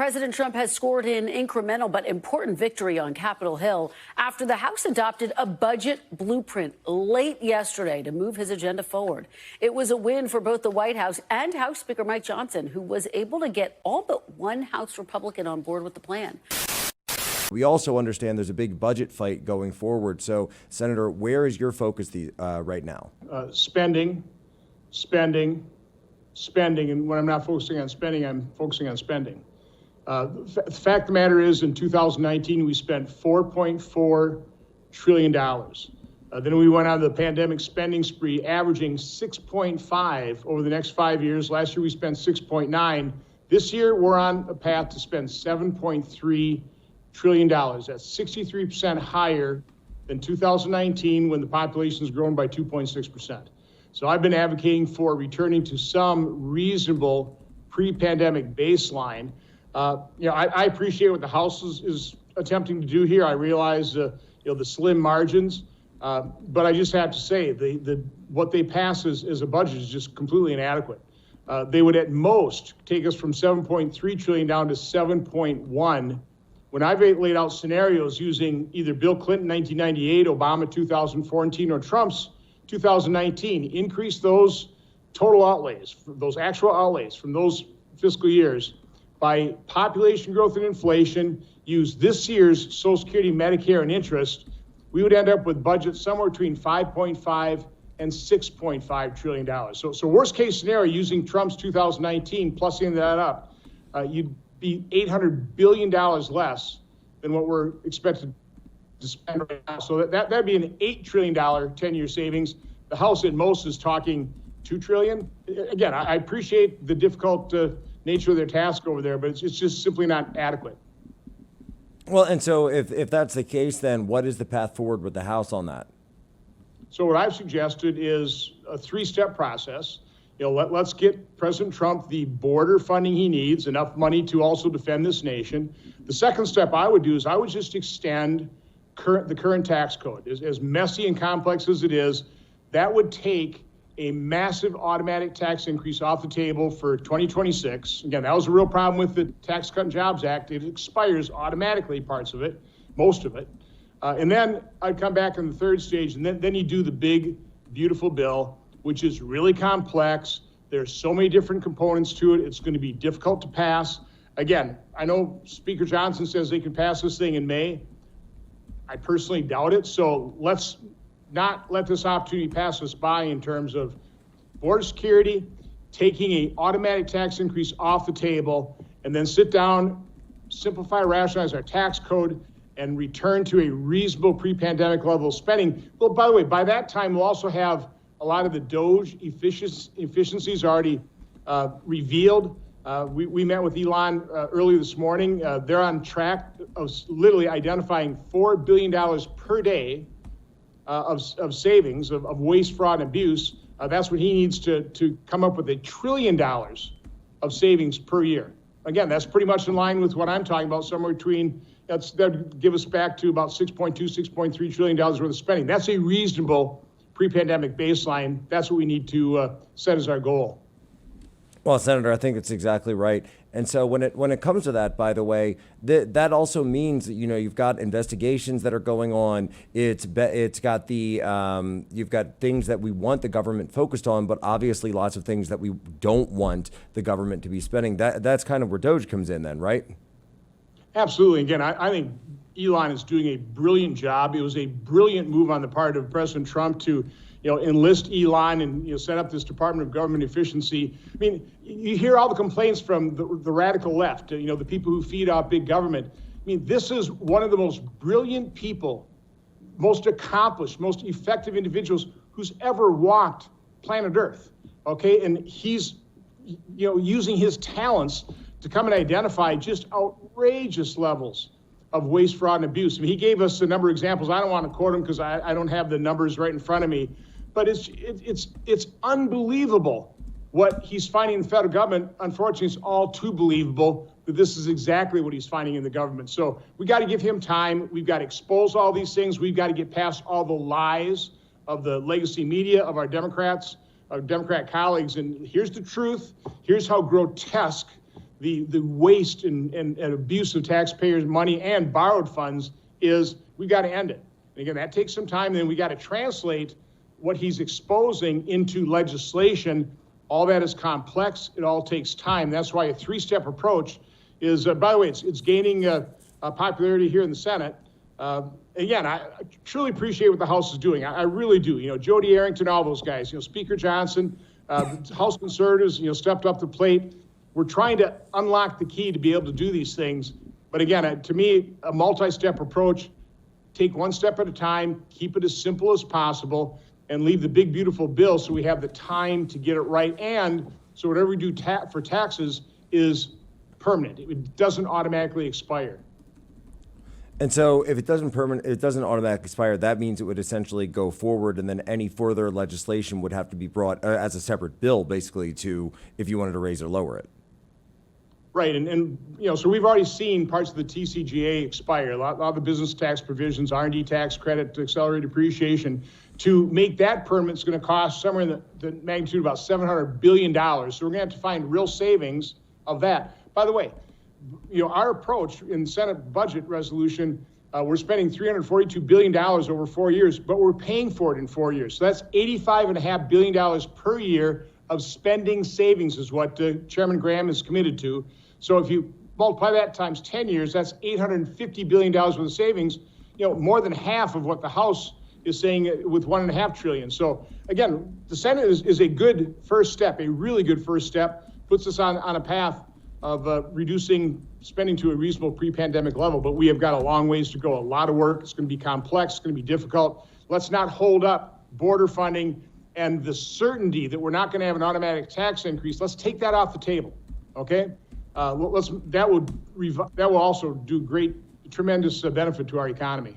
President Trump has scored an incremental but important victory on Capitol Hill after the House adopted a budget blueprint late yesterday to move his agenda forward. It was a win for both the White House and House Speaker Mike Johnson, who was able to get all but one House Republican on board with the plan. We also understand there's a big budget fight going forward. So, Senator, where is your focus right now? Spending. And when I'm not focusing on spending, I'm focusing on spending. The fact of the matter is, in 2019, we spent $4.4 trillion. Then we went on the pandemic spending spree, averaging 6.5 over the next 5 years. Last year, we spent 6.9. This year, we're on a path to spend $7.3 trillion. That's 63% higher than 2019, when the population has grown by 2.6%. So I've been advocating for returning to some reasonable pre-pandemic baseline. I appreciate what the House is attempting to do here. I realize the slim margins, but I just have to say what they pass as a budget is just completely inadequate. They would at most take us from 7.3 trillion down to 7.1. When I've laid out scenarios using either Bill Clinton 1998, Obama 2014, or Trump's 2019, increase those total outlays, those actual outlays from those fiscal years by population growth and inflation, use this year's Social Security, Medicare, and interest, we would end up with budgets somewhere between 5.5 and $6.5 trillion. So worst case scenario, using Trump's 2019, plussing that up, you'd be $800 billion less than what we're expected to spend right now. So that'd be an $8 trillion 10-year savings. The House at most is talking $2 trillion. Again, I appreciate the difficult nature of their task over there, but it's just simply not adequate. Well, and so if that's the case, then what is the path forward with the House on that? So what I've suggested is a three-step process. Let's get President Trump the border funding he needs, enough money to also defend this nation. The second step I would do is I would just extend the current tax code. As messy and complex as it is, that would take a massive automatic tax increase off the table for 2026. Again, that was a real problem with the Tax Cut and Jobs Act. It expires automatically, parts of it, most of it. And then I'd come back in the third stage, and then you do the big, beautiful bill, which is really complex. There's so many different components to it. It's going to be difficult to pass. Again, I know Speaker Johnson says they can pass this thing in May. I personally doubt it. So let's not let this opportunity pass us by in terms of border security, taking an automatic tax increase off the table, and then sit down, simplify, rationalize our tax code, and return to a reasonable pre-pandemic level of spending. Well, by the way, by that time, we'll also have a lot of the DOGE efficiencies already revealed. We met with Elon earlier this morning. They're on track of literally identifying $4 billion per day of savings of waste, fraud, and abuse. That's what he needs to come up with $1 trillion of savings per year. Again, that's pretty much in line with what I'm talking about, somewhere between, that'd give us back to about $6.2, $6.3 trillion worth of spending. That's a reasonable pre-pandemic baseline. That's what we need to set as our goal. Well, Senator, I think it's exactly right. And so when it comes to that, by the way, that also means that, you've got investigations that are going on. It's got you've got things that we want the government focused on, but obviously lots of things that we don't want the government to be spending. That's kind of where DOGE comes in then, right? Absolutely. Again, I think Elon is doing a brilliant job. It was a brilliant move on the part of President Trump to enlist Elon and set up this Department of Government Efficiency. I mean, you hear all the complaints from the radical left, the people who feed off big government. I mean, this is one of the most brilliant people, most accomplished, most effective individuals who's ever walked planet Earth. Okay, and he's using his talents to come and identify just outrageous levels of waste, fraud, and abuse. I mean, he gave us a number of examples. I don't want to quote them because I don't have the numbers right in front of me, but it's unbelievable what he's finding in the federal government. Unfortunately, it's all too believable that this is exactly what he's finding in the government. So we got to give him time. We've got to expose all these things. We've got to get past all the lies of the legacy media, of our Democrat colleagues. And here's the truth. Here's how grotesque the waste and abuse of taxpayers' money and borrowed funds is we got to end it. And again, that takes some time, and then we got to translate what he's exposing into legislation. All that is complex. It all takes time. That's why a three-step approach is, by the way, it's gaining popularity here in the Senate. Again, I truly appreciate what the House is doing. I really do. You know, Jody Arrington, all those guys, you know, Speaker Johnson, House conservatives, you know, stepped up the plate. We're trying to unlock the key to be able to do these things. But again, to me, a multi-step approach, take one step at a time, keep it as simple as possible, and leave the big, beautiful bill so we have the time to get it right. And so whatever we do for taxes is permanent. It doesn't automatically expire. And so if it doesn't automatically expire, that means it would essentially go forward, and then any further legislation would have to be brought as a separate bill, basically, to if you wanted to raise or lower it. Right, and you know, so we've already seen parts of the TCJA expire. A lot of the business tax provisions, R&D tax credit, accelerated depreciation. To make that permanent is going to cost somewhere in the magnitude of about $700 billion. So we're going to have to find real savings of that. By the way, you know, our approach in Senate budget resolution, we're spending $342 billion over 4 years, but we're paying for it in 4 years. So that's $85.5 billion per year of spending savings is what Chairman Graham is committed to. So if you multiply that times 10 years, that's $850 billion worth of savings, you know, more than half of what the House is saying with $1.5 trillion. So again, the Senate is a good first step, a really good first step, puts us on a path of reducing spending to a reasonable pre-pandemic level, but we have got a long ways to go, a lot of work. It's going to be complex, it's going to be difficult. Let's not hold up border funding and the certainty that we're not going to have an automatic tax increase. Let's take that off the table, okay? That will also do tremendous benefit to our economy.